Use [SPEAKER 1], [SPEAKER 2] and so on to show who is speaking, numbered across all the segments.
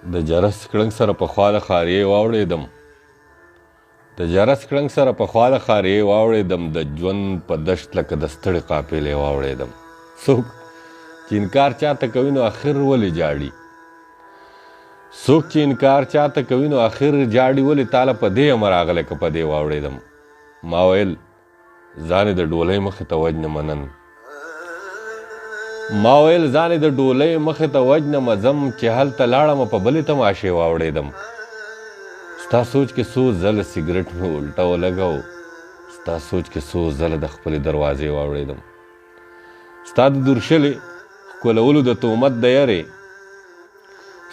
[SPEAKER 1] د جرس کړنګ سره په خواله خاریې واوړېدم د جرس کړنګ سره په خواله خاریې واوړېدم د ژوند په دشت لکه د ستړې قافلې واوړېدم څوک چې انکار چاته کوي نو اخر ولې جاړي څوک چې انکار چاته کوي نو اخر جاړي ولې تاله په دې امر راغلی که په دې واوړېدم ما ویل ځانې د ډولۍ مخې ته وجنمه نن ما ویل ځانې د ډولۍ مخې ته وجنمه ځم چې هلته لاړمه په بلې تماشې واوړېدم ستا سوچ کې څو ځله سګرټ مې الټه ولګو ستا سوچ کې څو ځله د خپلې دروازې واوړېدم ستا د دورشلې ښکلولو د تهمت د یرې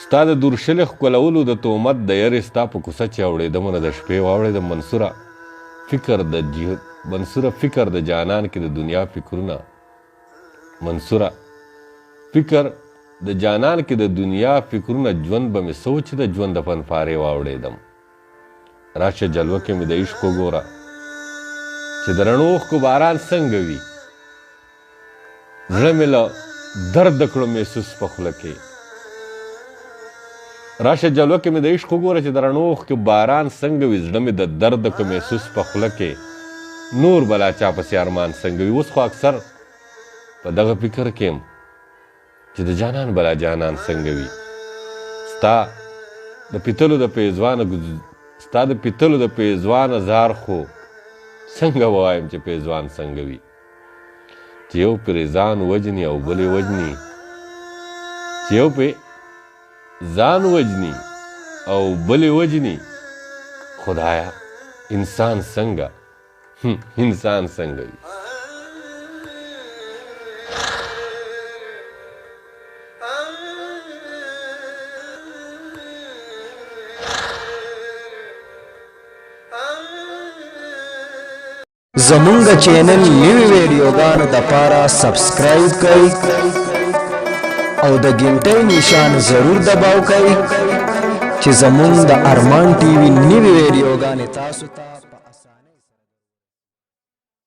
[SPEAKER 1] ستا د دورشلې ښکلولو د تهمت د یرې ستا په کوڅه چې اوړېدم نه د شپې واوړېدم منصوره فکر د جانان کې د دنیا فکرونه منصوره فکر د جانان کې د دنیا فکرونه ژوند به مې سوچ د ژوند د فنفارې واوړېدم راشه جلوه کې مې د عشق وګوره چې د رڼو اوښکو باران څنګه وي زړه مې له درد کړو محسوس په خوله کې راشه جلوه کې مې د عشق وګوره چې د رڼو اوښکو باران څنګه وي زړه مې د درد کړو محسوس په خوله کې نور بلا چا پسې ارمان څنګه وي اوس خو اکثر په دغه فکر کې یم چې د جانان بلا جانان څنګه وي ستا د پیتلو د پیزوانه زار خو څنګه ووایم چې پیزوان څنګه وي چې یو پرې ځان وجني او بلې وجني چې یو پرې ځان وجني او بلې وجني خدایا انسان څنګه وي
[SPEAKER 2] زمونږ چینل نوی ویډیوګانو دپاره سبسکرایب کړئ او د ګنټۍ نشان ضرور دباو کړئ چې زمونږ د ارمان ټي وي نوی ویډیوګانې تاسو ته